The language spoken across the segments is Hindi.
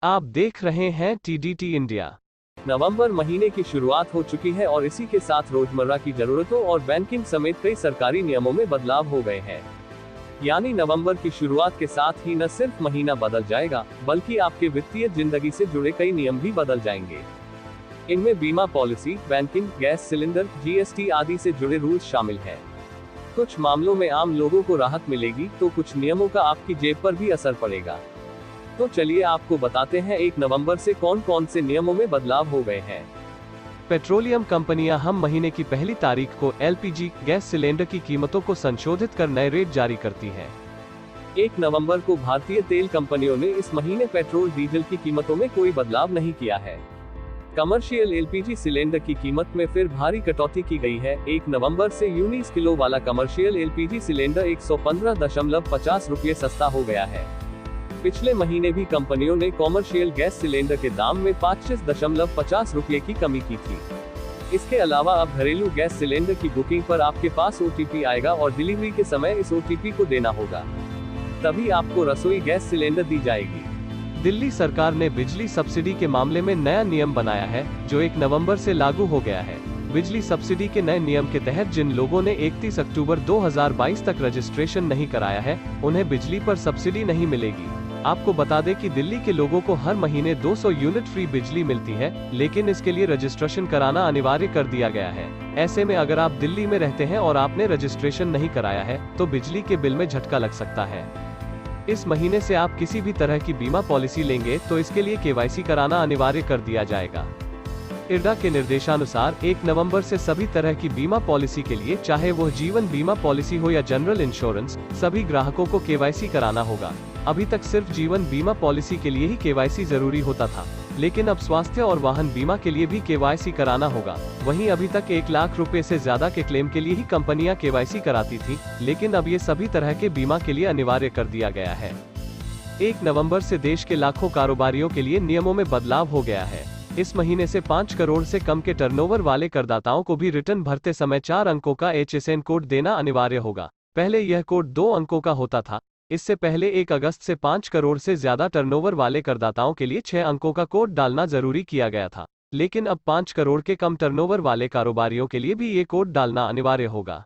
आप देख रहे हैं टीडीटी इंडिया। नवंबर महीने की शुरुआत हो चुकी है और इसी के साथ रोजमर्रा की जरूरतों और बैंकिंग समेत कई सरकारी नियमों में बदलाव हो गए हैं। यानी नवंबर की शुरुआत के साथ ही न सिर्फ महीना बदल जाएगा, बल्कि आपके वित्तीय जिंदगी से जुड़े कई नियम भी बदल जाएंगे। इनमें बीमा policy, banking, gas cylinder, GST आदि से जुड़े रूल्स शामिल हैं। कुछ मामलों में आम लोगों को राहत मिलेगी, तो कुछ नियमों का आपकी जेब पर भी असर पड़ेगा। तो चलिए आपको बताते हैं 1 नवंबर से कौन कौन से नियमों में बदलाव हो गए हैं। पेट्रोलियम कंपनियां हर महीने की पहली तारीख को एलपीजी गैस सिलेंडर की कीमतों को संशोधित कर नए रेट जारी करती हैं। 1 नवंबर को भारतीय तेल कंपनियों ने इस महीने पेट्रोल डीजल की कीमतों में कोई बदलाव नहीं किया है। कमर्शियल एलपीजी सिलेंडर की कीमत में फिर भारी कटौती की गई है। 1 नवंबर से 19 किलो वाला कमर्शियल एलपीजी सिलेंडर 115.50 रुपये सस्ता हो गया है। पिछले महीने भी कंपनियों ने कॉमर्शियल गैस सिलेंडर के दाम में 25.50 रुपये की कमी की थी। इसके अलावा अब घरेलू गैस सिलेंडर की बुकिंग पर आपके पास ओटीपी आएगा और डिलीवरी के समय इस ओटीपी को देना होगा, तभी आपको रसोई गैस सिलेंडर दी जाएगी। दिल्ली सरकार ने बिजली सब्सिडी के मामले में नया नियम बनाया है, जो 1 नवंबर से लागू हो गया है। बिजली सब्सिडी के नए नियम के तहत जिन लोगों ने 31 अक्टूबर 2022 तक रजिस्ट्रेशन नहीं कराया है, उन्हें बिजली पर सब्सिडी नहीं मिलेगी। आपको बता दें कि दिल्ली के लोगों को हर महीने 200 यूनिट फ्री बिजली मिलती है, लेकिन इसके लिए रजिस्ट्रेशन कराना अनिवार्य कर दिया गया है। ऐसे में अगर आप दिल्ली में रहते हैं और आपने रजिस्ट्रेशन नहीं कराया है, तो बिजली के बिल में झटका लग सकता है। इस महीने से आप किसी भी तरह की बीमा पॉलिसी लेंगे तो इसके लिए केवाईसी कराना अनिवार्य कर दिया जाएगा। इरडा के निर्देशानुसार 1 नवंबर से सभी तरह की बीमा पॉलिसी के लिए, चाहे वह जीवन बीमा पॉलिसी हो या जनरल इंश्योरेंस, सभी ग्राहकों को केवाईसी कराना होगा। अभी तक सिर्फ जीवन बीमा पॉलिसी के लिए ही केवाईसी जरूरी होता था, लेकिन अब स्वास्थ्य और वाहन बीमा के लिए भी केवाईसी कराना होगा। वहीं अभी तक 1 लाख रुपए से ज्यादा के क्लेम के लिए ही कंपनियां केवाईसी कराती थी, लेकिन अब ये सभी तरह के बीमा के लिए अनिवार्य कर दिया गया है। 1 नवंबर से देश के लाखों कारोबारियों के लिए नियमों में बदलाव हो गया है। इस महीने से 5 करोड़ से कम के टर्नओवर वाले करदाताओं को भी रिटर्न भरते समय 4 अंकों का HSN कोड देना अनिवार्य होगा। पहले यह कोड 2 अंकों का होता था। इससे पहले 1 अगस्त से 5 करोड़ से ज्यादा टर्नओवर वाले करदाताओं के लिए 6 अंकों का कोड डालना जरूरी किया गया था, लेकिन अब 5 करोड़ के कम टर्नओवर वाले कारोबारियों के लिए भी ये कोड डालना अनिवार्य होगा।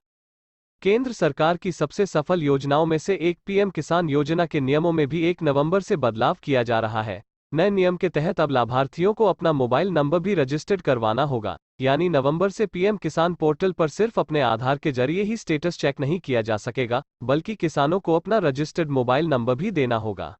केंद्र सरकार की सबसे सफल योजनाओं में से एक पीएम किसान योजना के नियमों में भी 1 नवंबर से बदलाव किया जा रहा है। नए नियम के तहत अब लाभार्थियों को अपना मोबाइल नंबर भी रजिस्टर्ड करवाना होगा, यानी नवंबर से पीएम किसान पोर्टल पर सिर्फ अपने आधार के जरिए ही स्टेटस चेक नहीं किया जा सकेगा, बल्कि किसानों को अपना रजिस्टर्ड मोबाइल नंबर भी देना होगा।